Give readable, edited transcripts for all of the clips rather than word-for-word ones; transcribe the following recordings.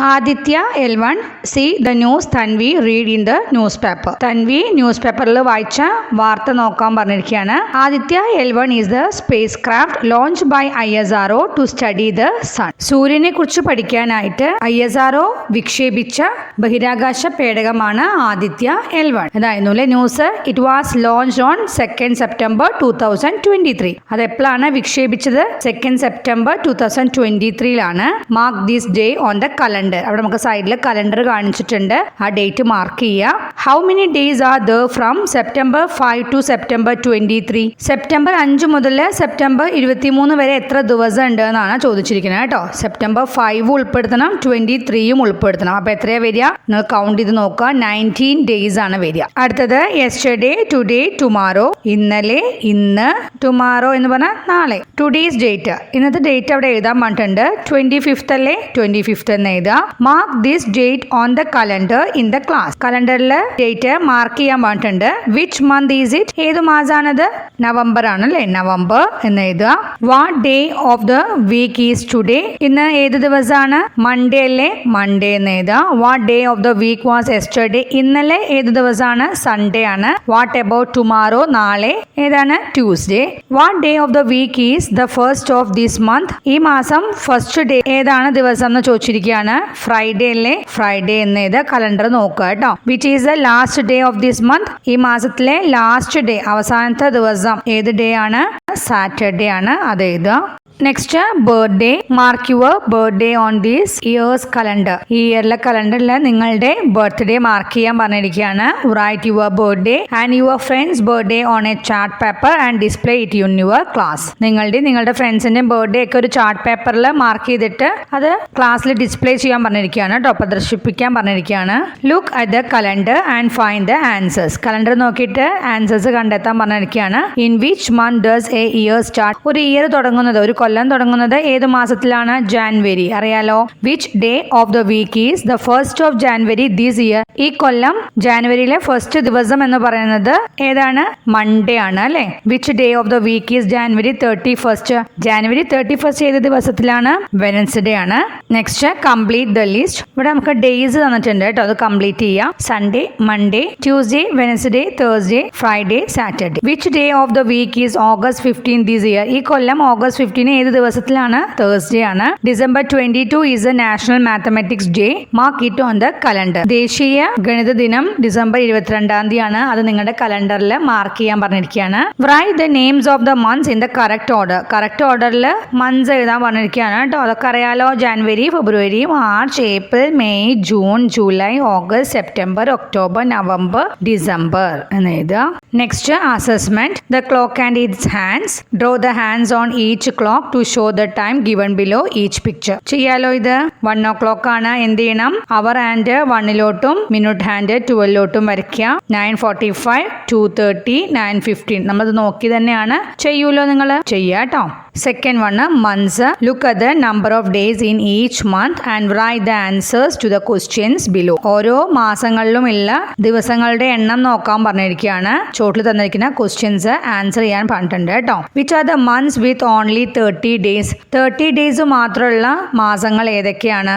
Aditya L1 see the news Tanvi read in the newspaper. Tanvi news പേപ്പറിൽ വായിച്ച വാർത്ത നോക്കാൻ പറഞ്ഞിരിക്കുകയാണ്. Aditya L1 is the spacecraft launched by ISRO to study the sun. സൂര്യനെ കുറിച്ച് പഠിക്കാനായിട്ട് ISRO വിക്ഷേപിച്ച ബഹിരാകാശ പേടകമാണ് ആദിത്യ L1. അതായിരുന്നു അല്ലേ news. It was launched on 2 September 2023. അത് എപ്പോഴാണ് വിക്ഷേപിച്ചത്? 2 September 2023 mark this day on the calendar. അവിടെ നമുക്ക് സൈഡിൽ കലണ്ടർ കാണിച്ചിട്ടുണ്ട്. ആ ഡേറ്റ് മാർക്ക് ചെയ്യുക. How many days are there from September 5 to September 23? September 5 മുതൽ സെപ്റ്റംബർ 23 വരെ എത്ര ദിവസം ഉണ്ട് എന്നാണ് ചോദിച്ചിരിക്കുന്നത് കേട്ടോ. September 5 ഉൾപ്പെടുത്തണം, 23 ഉൾപ്പെടുത്തണം. അപ്പൊ എത്രയാ വരിക? നിങ്ങൾ കൗണ്ട് ചെയ്ത് നോക്കുക. 19 ഡേയ്സ് ആണ് വരിക. അടുത്തത് യെസ്റ്റർഡേ, ടുഡേ, ടുമാറോ. ഇന്നലെ, ഇന്ന്, ടുമാറോ എന്ന് പറഞ്ഞാൽ നാളെ. ടുഡേസ് ഡേറ്റ്, ഇന്നത്തെ ഡേറ്റ് അവിടെ എഴുതാൻ പറഞ്ഞിട്ടുണ്ട്. 25th അല്ലേ? 25th എന്ന് എഴുതാം. Mark this date on the calendar in the class. കലണ്ടറിൽ ഡേറ്റ് മാർക്ക് ചെയ്യാൻ പറഞ്ഞിട്ടുണ്ട്. Which month is it? ഏത് മാസമാണത്? നവംബർ ആണല്ലേ. നവംബർ എന്ന് എഴുതുക. What day of the week is today? ഇന്ന് ഏത് ദിവസമാണ്? മൺഡേ അല്ലേ? മൺഡേ എന്ന് എഴുതുക. What day of the week was yesterday? ഇന്നലെ ഏത് ദിവസമാണ്? സൺഡേ ആണ്. What about tomorrow? നാളെ ഏതാണ്? Tuesday. What day of the week is the first of this month? ഈ മാസം ഫസ്റ്റ് ഡേ ഏതാണ് ദിവസം എന്ന് ചോദിച്ചിരിക്കുകയാണ്. ഫ്രൈഡേ അല്ലേ? ഫ്രൈഡേ എന്ന് എഴുതുക. കലണ്ടർ നോക്കുക കേട്ടോ. Which is the last day of this month? ഈ മാസത്തിലെ ലാസ്റ്റ് ഡേ, അവസാനത്തെ ദിവസം ഏത് ഡേ ആണ്? സാറ്റർഡേ ആണ്. അത് എഴുതുക. Next birthday. Mark your birthday on this years calendar. ഈ ഇയറിലെ കലണ്ടറിൽ നിങ്ങളുടെ ബർത്ത്ഡേ മാർക്ക് ചെയ്യാൻ പറഞ്ഞിരിക്കുകയാണ്. Write your birthday and your friends birthday on A chart paper and display it in your class. നിങ്ങളുടെ ഫ്രണ്ട്സിന്റെ ബർത്ത്ഡേ ഒക്കെ ഒരു ചാർട്ട് പേപ്പറിൽ മാർക്ക് ചെയ്തിട്ട് അത് ക്ലാസ്സിൽ ഡിസ്പ്ലേ ചെയ്യാൻ പറഞ്ഞിരിക്കുകയാണ് കേട്ടോ. പ്രദർശിപ്പിക്കാൻ പറഞ്ഞിരിക്കുകയാണ്. Look at the calendar and find the answers. Calendar നോക്കിയിട്ട് ആൻസേഴ്സ് കണ്ടെത്താൻ പറഞ്ഞിരിക്കുകയാണ്. In which month does a year start? ഒരു ഇയർ തുടങ്ങുന്നത്, ഒരു കൊല്ലം തുടങ്ങുന്നത് ഏത് മാസത്തിലാണ്? ജാനുവരി. അറിയാലോ. Which day of the week is the first of January this year? ഈ കൊല്ലം ജാനുവരിയിലെ ഫസ്റ്റ് ദിവസം എന്ന് പറയുന്നത് ഏതാണ്? മൺഡേ ആണ് അല്ലെ. Which day of the week is January 31st? ജാനുവരി 31st ഏത് ദിവസത്തിലാണ്? വെനസ്ഡേ ആണ്. Next complete the list. ഇവിടെ നമുക്ക് ഡേയ്സ് തന്നിട്ടുണ്ട് കേട്ടോ. അത് കംപ്ലീറ്റ് ചെയ്യാം. Sunday, Monday, Tuesday, Wednesday, Thursday, Friday, Saturday. Which day of the week is August 15 this year? ഈ കൊല്ലം August 15 ഏത് ദിവസത്തിലാണ്? തേഴ്സ്ഡേ ആണ്. December 22 is a national mathematics day. Mark it on the calendar. ദേശീയ ഗണിത ദിനം ഡിസംബർ 22 ആണ്. അത് നിങ്ങളുടെ കലണ്ടറിൽ മാർക്ക് ചെയ്യാൻ പറഞ്ഞിരിക്കുകയാണ്. Write the names of the months in the correct order. Correct ഓർഡറിൽ മന്ത്സ് എഴുതാൻ പറഞ്ഞിരിക്കുകയാണ് കേട്ടോ. അതൊക്കെ അറിയാലോ. January, February, March, April, May, June, July, August, September, October, November, December എന്ന് എഴുതുക. Next assessment. The clock and its hands. Draw the hands on each clock to show the time given below each picture. ചെയ്യാലോ. ഇത് 1 o'clock ആണ്. എന്ത് ചെയ്യണം? അവർ hand 1ലോട്ടും minute hand 12ലോട്ടും വരയ്ക്കുക. 9:45, 2:30, 9:15. നമ്മളത് നോക്കി തന്നെയാണ് ചെയ്യൂലോ. നിങ്ങൾ ചെയ്യാട്ടോ. Second one months. Look at the number of days in each month and write the answers to the questions below. ഓരോ മാസങ്ങളിലും ഉള്ള ദിവസങ്ങളുടെ എണ്ണം നോക്കാൻ പറഞ്ഞിരിക്കുകയാണ്. ചോട്ടിൽ തന്നിരിക്കുന്ന ക്വസ്റ്റ്യൻസ് ആൻസർ ചെയ്യാൻ പറഞ്ഞിട്ടുണ്ട് കേട്ടോ. Which are the months with only 30 days? 30 days മാത്രമുള്ള മാസങ്ങൾ ഏതൊക്കെയാണ്?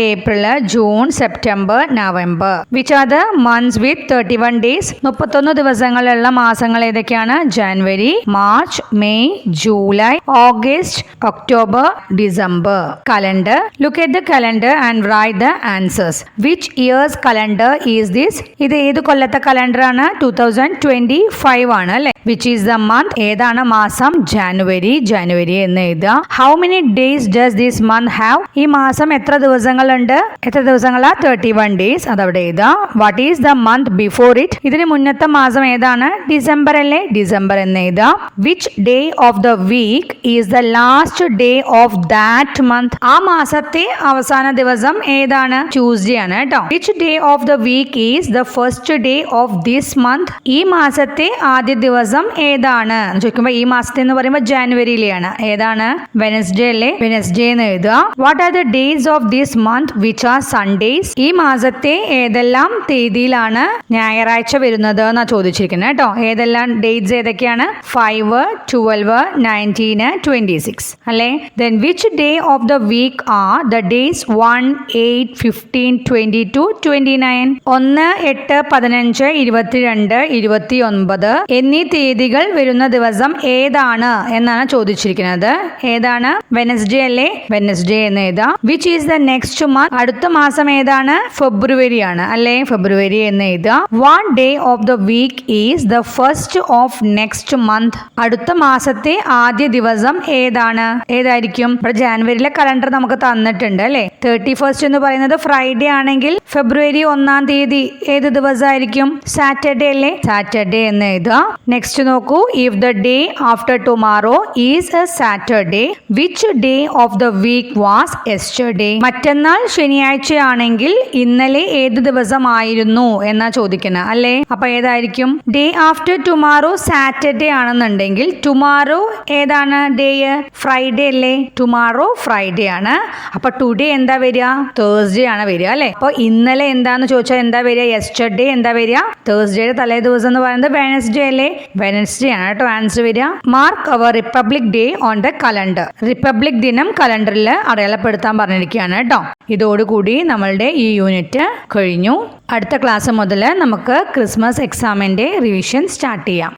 April, June, September, November. Which are the months with 31 days? 31 ദിവസങ്ങളുള്ള മാസങ്ങൾ ഏതൊക്കെയാണ്? January, March, May, July, August, October, December. Calendar. Look at the calendar and write the answers. Which years calendar is this? ഇത് ഏത് കൊല്ലത്തെ calendar ആണ്? 2025 ആണ് അല്ലെ. Which is the month? ഏതാണ് മാസം? ജാനുവരി. ജാനുവരി എന്ന് എഴുതുക. How many days does this month have? ഈ മാസം എത്ര ദിവസങ്ങളുണ്ട്? എത്ര ദിവസങ്ങളാ? 31 days. അതവിടെ എഴുതുക. What is the month before it? ഇതിന് മുന്നത്തെ മാസം ഏതാണ്? ഡിസംബർ അല്ലേ. ഡിസംബർ എന്ന് എഴുതുക. Which day of the week is the last day of that month? ആ മാസത്തെ അവസാന ദിവസം ഏതാണ്? ട്യൂസ്ഡേ ആണ് കേട്ടോ. Which day of the week is the first day of this month? ഈ മാസത്തെ ആദ്യ ദിവസം ഏതാണ് ചോദിക്കുമ്പോ ഈ മാസത്തെ എന്ന് പറയുമ്പോൾ ജാനുവരിയിലെയാണ്. ഏതാണ്? വെനസ്ഡേ അല്ലേ. വെനസ്ഡേ എന്ന് എഴുതുക. What are the days of this month which are Sundays? ഈ മാസത്തെ ഏതെല്ലാം തീയതിയിലാണ് ഞായറാഴ്ച വരുന്നത് എന്നാ ചോദിച്ചിരിക്കുന്നത് കേട്ടോ. ഏതെല്ലാം ഡേറ്റ്സ് ഏതൊക്കെയാണ്? 5, 12, 19, 1926 അല്ലേ. Then which day of the week are the days 1, 8, 15, 22, 29? 1, 8, 15, 22, 29 എന്നീ തീയതികൾ വരുന്ന ദിവസം ഏതാണ് എന്നാണ് ചോദിച്ചിരിക്കുന്നത്. ഏതാണ്? വെനസ്ഡേ അല്ലേ. വെനസ്ഡേ എന്ന് എഴുതാം. Which is the next month? അടുത്ത മാസം ഏതാണ്? ഫെബ്രുവരി ആണ് അല്ലേ. ഫെബ്രുവരി എന്ന് എഴുതാം. What day of the week is the first of next month? അടുത്ത മാസത്തെ ആദ്യ ദിവസം ഏതാണ്? ഏതായിരിക്കും? ഇവിടെ ജാനുവരിയിലെ കലണ്ടർ നമുക്ക് തന്നിട്ടുണ്ട് അല്ലേ. 31 എന്ന് പറയുന്നത് ഫ്രൈഡേ ആണെങ്കിൽ ഫെബ്രുവരി 1-ാം തീയതി ഏത് ദിവസമായിരിക്കും? സാറ്റർഡേ അല്ലേ. സാറ്റർഡേ എന്ന് എഴുതാം. നെക്സ്റ്റ് നോക്കൂ. If the day after tomorrow is a Saturday which day of the week was yesterday? മറ്റന്നാൾ ശനിയാഴ്ചയാണെങ്കിൽ ഇന്നലെ ഏത് ദിവസമായിരുന്നു എന്നാ ചോദിക്കുന്നത് അല്ലേ. അപ്പൊ ഏതായിരിക്കും? ഡേ ആഫ്റ്റർ ടുമാറോ സാറ്റർഡേ ആണെന്നുണ്ടെങ്കിൽ ടുമാറോ ഏതാണ് ഡേ? ഫ്രൈഡേ അല്ലേ. ടുമാറോ ഫ്രൈഡേ ആണ്. അപ്പൊ ടുഡേ എന്താ വരിക? തേഴ്സ്ഡേ ആണ് വരിക അല്ലെ. അപ്പൊ ഇന്നലെ എന്താന്ന് ചോദിച്ചാൽ എന്താ വരിക? യെസ്റ്റർഡേ എന്താ വരിക? തേഴ്സ്ഡേയുടെ തലേ ദിവസം എന്ന് പറയുന്നത് വെനസ്ഡേ അല്ലേ. വെനസ്ഡേ ആണ് കേട്ടോ ആൻസർ വരിക. Mark our republic day on the calendar. Republic ദിനം കലണ്ടറിൽ അടയാളപ്പെടുത്താൻ പറഞ്ഞിരിക്കുകയാണ് കേട്ടോ. ഇതോടുകൂടി നമ്മളുടെ ഈ യൂണിറ്റ് കഴിഞ്ഞു. അടുത്ത ക്ലാസ് മുതൽ നമുക്ക് ക്രിസ്മസ് എക്സാമിന്റെ റിവിഷൻ സ്റ്റാർട്ട് ചെയ്യാം.